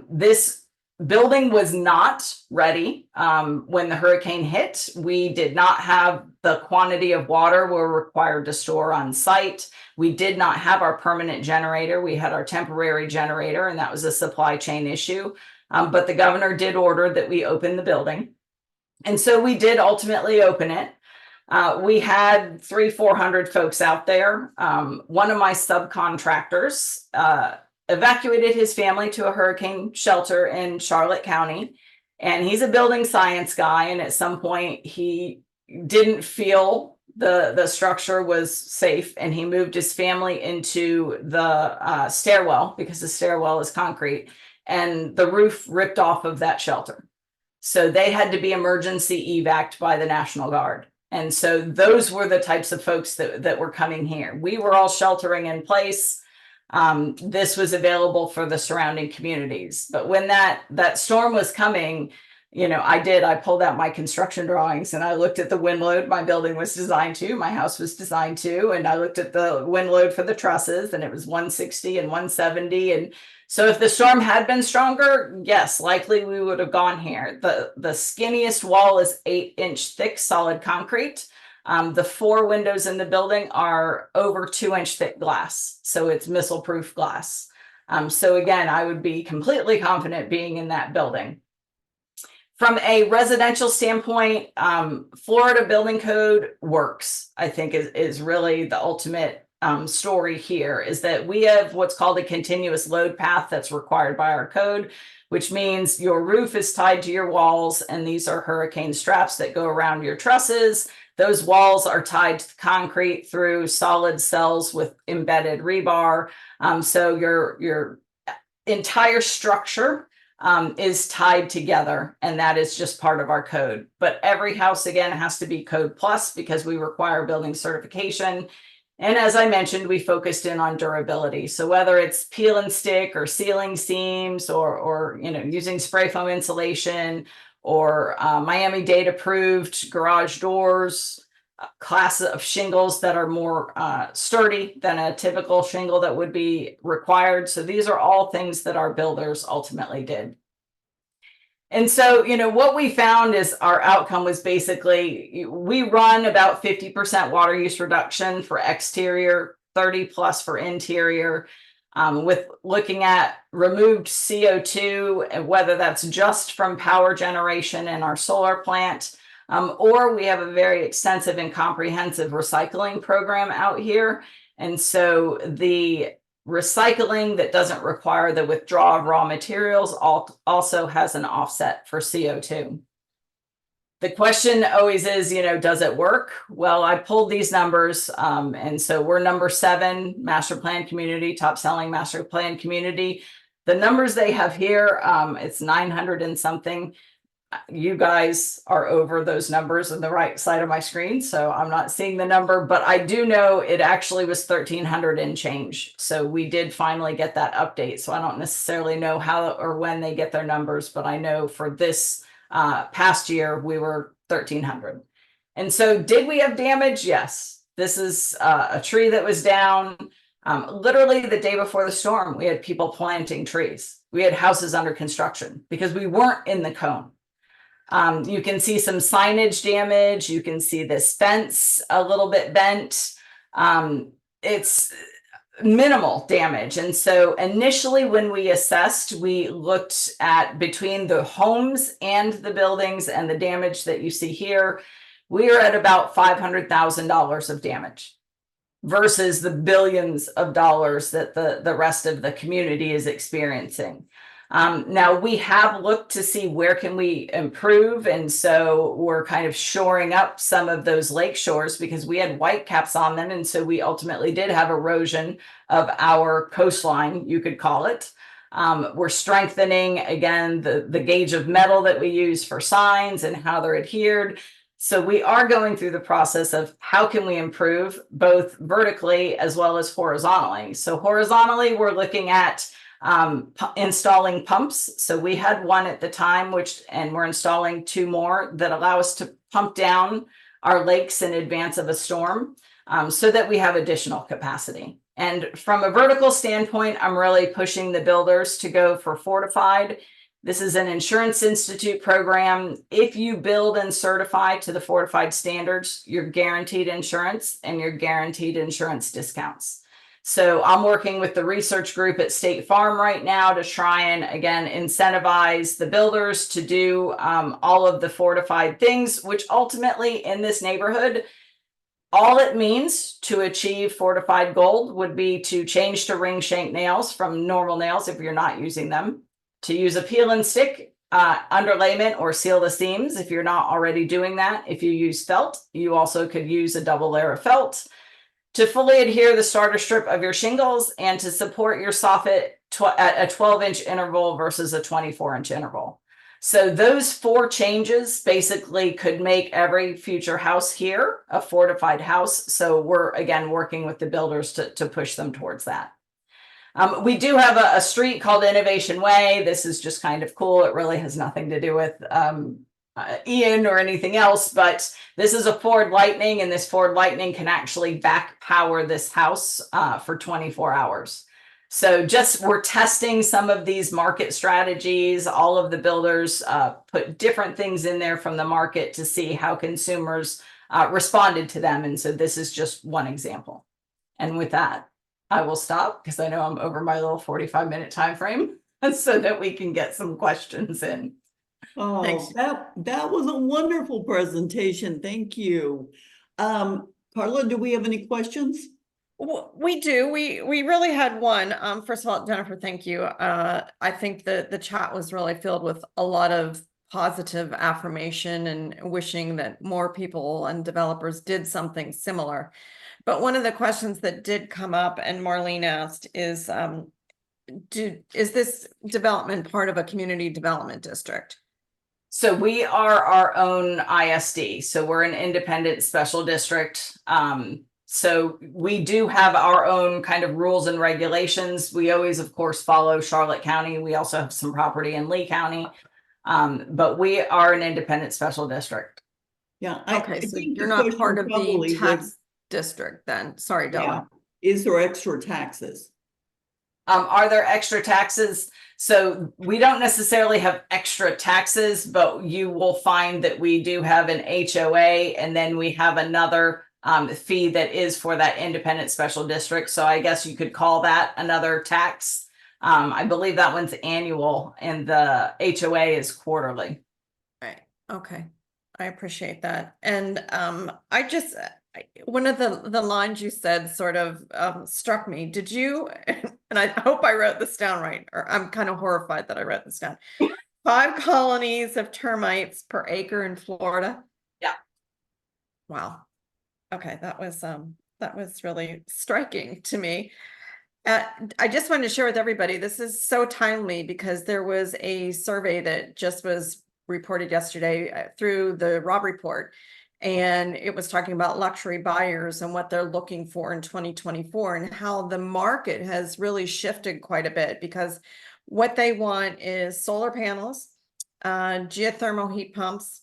This building was not ready when the hurricane hit. We did not have the quantity of water we're required to store on site. We did not have our permanent generator. We had our temporary generator, and that was a supply chain issue. But the governor did order that we open the building. And so we did ultimately open it. We had 300-400 folks out there. One of my subcontractors evacuated his family to a hurricane shelter in Charlotte County. And he's a building science guy. And at some point he didn't feel the structure was safe. And he moved his family into the stairwell because the stairwell is concrete. And the roof ripped off of that shelter. So they had to be emergency evac'd by the National Guard. And so those were the types of folks that were coming here. We were all sheltering in place. This was available for the surrounding communities. But when that storm was coming, I pulled out my construction drawings and I looked at the wind load my building was designed to, my house was designed to, and I looked at the wind load for the trusses, and it was 160 and 170. And so if the storm had been stronger, yes, likely we would have gone here. The skinniest wall is 8-inch thick solid concrete. The 4 windows in the building are over 2-inch thick glass. So it's missile-proof glass. So again, I would be completely confident being in that building. From a residential standpoint, Florida building code works, I think is really the ultimate story here, is that we have what's called a continuous load path that's required by our code, which means your roof is tied to your walls, and these are hurricane straps that go around your trusses. Those walls are tied to the concrete through solid cells with embedded rebar. So your entire structure is tied together, and that is just part of our code. But every house, again, has to be code plus because we require building certification. And as I mentioned, we focused in on durability. So whether it's peel and stick or sealing seams or using spray foam insulation or Miami-Dade approved garage doors, class of shingles that are more sturdy than a typical shingle that would be required. So these are all things that our builders ultimately did. And so, what we found is our outcome was basically, we run about 50% water use reduction for exterior, 30 plus for interior, with looking at removed CO2, and whether that's just from power generation in our solar plant, or we have a very extensive and comprehensive recycling program out here. And so the recycling that doesn't require the withdrawal of raw materials also has an offset for CO2. The question always is, does it work? Well, I pulled these numbers, and so we're number 7 master plan community, top selling master plan community. The numbers they have here, it's 900 and something. You guys are over those numbers on the right side of my screen, so I'm not seeing the number, but I do know it actually was 1,300 and change. So we did finally get that update. So I don't necessarily know how or when they get their numbers, but I know for this past year, we were 1,300. And so did we have damage? Yes. This is a tree that was down. Literally the day before the storm, we had people planting trees. We had houses under construction because we weren't in the cone. You can see some signage damage. You can see this fence a little bit bent. It's minimal damage. And so initially when we assessed, we looked at between the homes and the buildings and the damage that you see here, we are at about $500,000 of damage versus the billions of dollars that the rest of the community is experiencing. Now we have looked to see where can we improve. And so we're kind of shoring up some of those lake shores because we had white caps on them. And so we ultimately did have erosion of our coastline, you could call it. We're strengthening, again, the gauge of metal that we use for signs and how they're adhered. So we are going through the process of how can we improve both vertically as well as horizontally. So horizontally, we're looking at installing pumps. So we had one at the time, and we're installing 2 more that allow us to pump down our lakes in advance of a storm, so that we have additional capacity. And from a vertical standpoint, I'm really pushing the builders to go for fortified. This is an Insurance Institute program. If you build and certify to the fortified standards, you're guaranteed insurance and you're guaranteed insurance discounts. So I'm working with the research group at State Farm right now to try and, again, incentivize the builders to do all of the fortified things, which ultimately in this neighborhood, all it means to achieve fortified gold would be to change to ring shank nails from normal nails if you're not using them, to use a peel and stick underlayment or seal the seams if you're not already doing that. If you use felt, you also could use a double layer of felt, to fully adhere the starter strip of your shingles, and to support your soffit at a 12-inch interval versus a 24-inch interval. So those 4 changes basically could make every future house here a fortified house. So we're, again, working with the builders to push them towards that. We do have a street called Innovation Way. This is just kind of cool. It really has nothing to do with Ian or anything else, but this is a Ford Lightning, and this Ford Lightning can actually back power this house for 24 hours. So we're testing some of these market strategies. All of the builders put different things in there from the market to see how consumers responded to them. And so this is just one example. And with that, I will stop because I know I'm over my little 45-minute time frame so that we can get some questions in. Oh, Thanks. that was a wonderful presentation. Thank you. Carla, do we have any questions? We do. We really had one. First of all, Jennifer, thank you. I think the chat was really filled with a lot of positive affirmation and wishing that more people and developers did something similar. But one of the questions that did come up, and Marlene asked, is this development part of a community development district? So we are our own ISD. So we're an independent special district. So we do have our own kind of rules and regulations. We always, of course, follow Charlotte County. We also have some property in Lee County. But we are an independent special district. Yeah. Okay, I so think you're the not part question of probably the was, tax district then. Sorry, yeah, Della. is there extra taxes? Are there extra taxes? So we don't necessarily have extra taxes, but you will find that we do have an HOA, and then we have another fee that is for that independent special district. So I guess you could call that another tax. I believe that one's annual and the HOA is quarterly. Right. Okay. I appreciate that. And one of the lines you said sort of struck me. Did you, and I hope I wrote this down right, or I'm kind of horrified that I wrote this down. 5 colonies of termites per acre in Florida? Yeah. Wow. Okay, that was really striking to me. I just wanted to share with everybody, this is so timely because there was a survey that just was reported yesterday through the Rob Report, and it was talking about luxury buyers and what they're looking for in 2024 and how the market has really shifted quite a bit, because what they want is solar panels, geothermal heat pumps,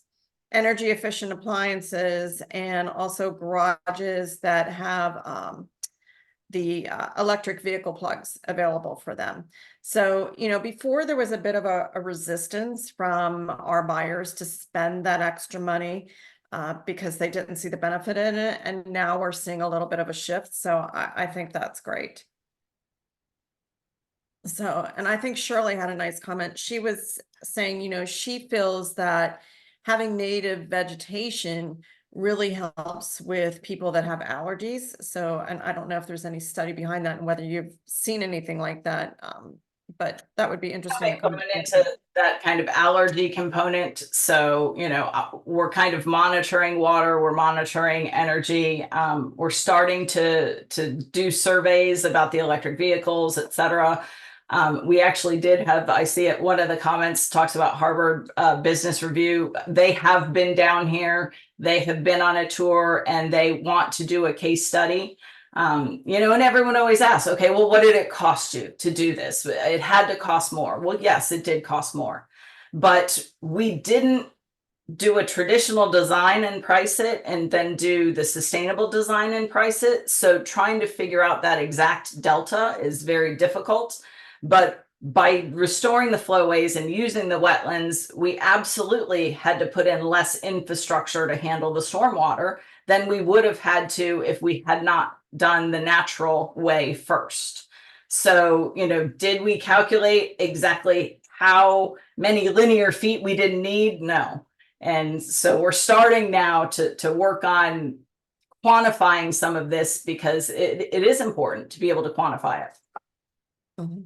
energy efficient appliances, and also garages that have the electric vehicle plugs available for them. So, before there was a bit of a resistance from our buyers to spend that extra money because they didn't see the benefit in it. And now we're seeing a little bit of a shift. So I think that's great. So, and I think Shirley had a nice comment. She was saying, she feels that having native vegetation really helps with people that have allergies. So, and I don't know if there's any study behind that and whether you've seen anything like that. But that would be interesting. Going into that kind of allergy component. So, we're kind of monitoring water, we're monitoring energy. We're starting to do surveys about the electric vehicles, et cetera. We actually did have, I see it, one of the comments talks about Harvard Business Review. They have been down here, they have been on a tour, and they want to do a case study. And everyone always asks, okay, well, what did it cost you to do this? It had to cost more. Well, yes, it did cost more, but we didn't do a traditional design and price it and then do the sustainable design and price it. So trying to figure out that exact delta is very difficult. But by restoring the flowways and using the wetlands, we absolutely had to put in less infrastructure to handle the stormwater than we would have had to if we had not done the natural way first. So, did we calculate exactly how many linear feet we didn't need? No. And so we're starting now to work on quantifying some of this because it is important to be able to quantify it. Mm-hmm.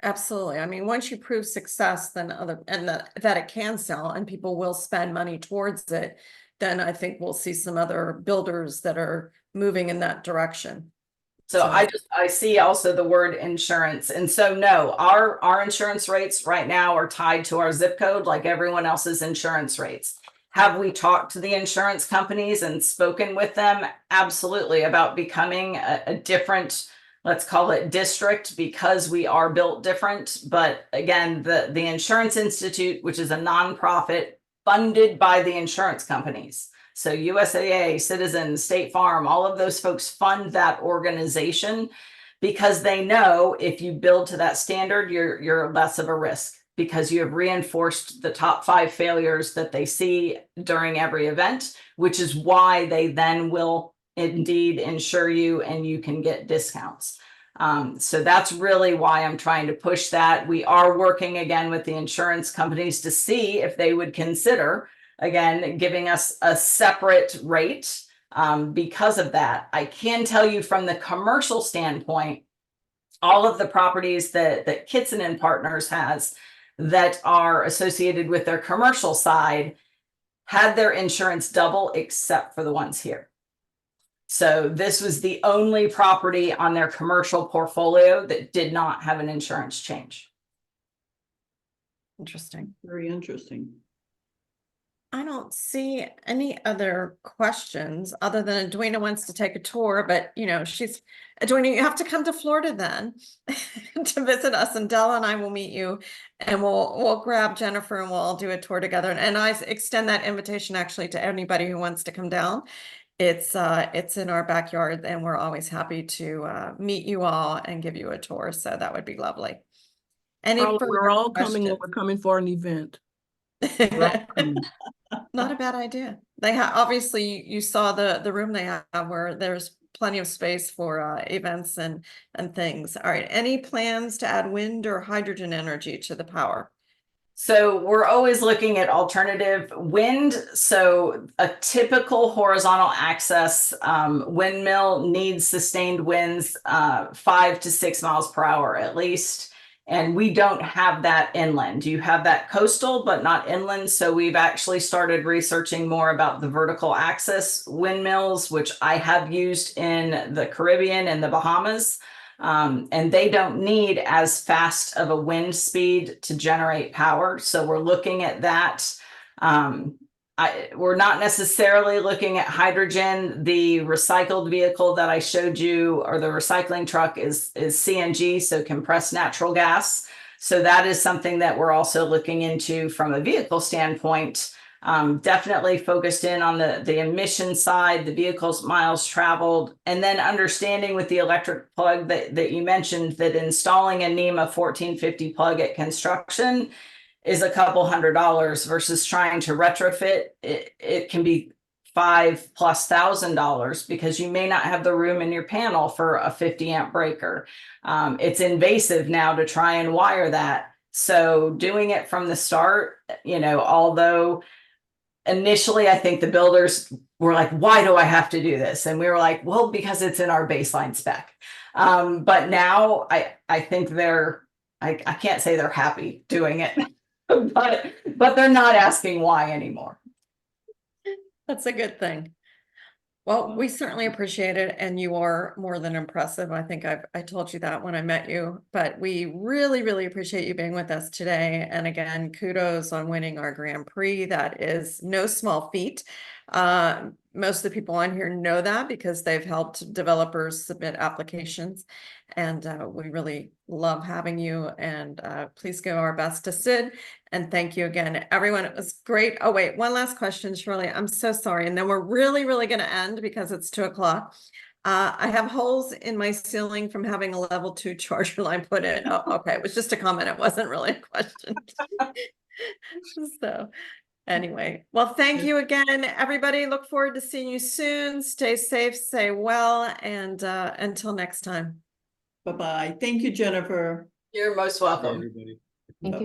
Absolutely. I mean, once you prove success, then that it can sell and people will spend money towards it, then I think we'll see some other builders that are moving in that direction. So I see also the word insurance. And so no, our insurance rates right now are tied to our zip code like everyone else's insurance rates. Have we talked to the insurance companies and spoken with them? Absolutely, about becoming a different, let's call it district, because we are built different. But again, the Insurance Institute, which is a nonprofit funded by the insurance companies. So USAA, Citizens, State Farm, all of those folks fund that organization because they know if you build to that standard, you're less of a risk because you have reinforced the top 5 failures that they see during every event, which is why they then will indeed insure you and you can get discounts. So that's really why I'm trying to push that. We are working again with the insurance companies to see if they would consider, again, giving us a separate rate because of that. I can tell you from the commercial standpoint, all of the properties that Kitson and Partners has that are associated with their commercial side had their insurance double except for the ones here. So this was the only property on their commercial portfolio that did not have an insurance change. Interesting. Very interesting. I don't see any other questions other than Edwina wants to take a tour, but Edwina, you have to come to Florida then to visit us, and Della and I will meet you and we'll grab Jennifer and we'll all do a tour together. And I extend that invitation actually to anybody who wants to come down. It's in our backyard and we're always happy to meet you all and give you a tour. So that would be lovely. We're all coming and we're coming for an event. Not a bad idea. They have, obviously you saw the room they have where there's plenty of space for events and things. All right. Any plans to add wind or hydrogen energy to the power? So we're always looking at alternative wind. So a typical horizontal access windmill needs sustained winds 5 to 6 miles per hour at least. And we don't have that inland. You have that coastal, but not inland. So we've actually started researching more about the vertical axis windmills, which I have used in the Caribbean and the Bahamas. And they don't need as fast of a wind speed to generate power. So we're looking at that. We're not necessarily looking at hydrogen. The recycled vehicle that I showed you, or the recycling truck, is CNG, so compressed natural gas. So that is something that we're also looking into from a vehicle standpoint. Definitely focused in on the emission side, the vehicles miles traveled, and then understanding with the electric plug that you mentioned that installing a NEMA 1450 plug at construction is a couple $100 versus trying to retrofit. It can be $5,000+ because you may not have the room in your panel for a 50 amp breaker. It's invasive now to try and wire that. So doing it from the start, although initially I think the builders were like, why do I have to do this? And we were like, well, because it's in our baseline spec. But now I think I can't say they're happy doing it, but they're not asking why anymore. That's a good thing. Well, we certainly appreciate it, and you are more than impressive. I think I told you that when I met you, but we really, really appreciate you being with us today. And again, kudos on winning our Grand Prix. That is no small feat. Most of the people on here know that because they've helped developers submit applications, and we really love having you. And please give our best to Sid. And thank you again, everyone. It was great. Oh, wait, one last question, Shirley. I'm so sorry. And then we're really, really going to end because it's 2:00. I have holes in my ceiling from having a level 2 charger line put in. Oh, okay. It was just a comment. It wasn't really a question. So anyway, well, thank you again, everybody. Look forward to seeing you soon. Stay safe, stay well, and until next time. Bye-bye. Thank you, Jennifer. You're most welcome. Bye-bye.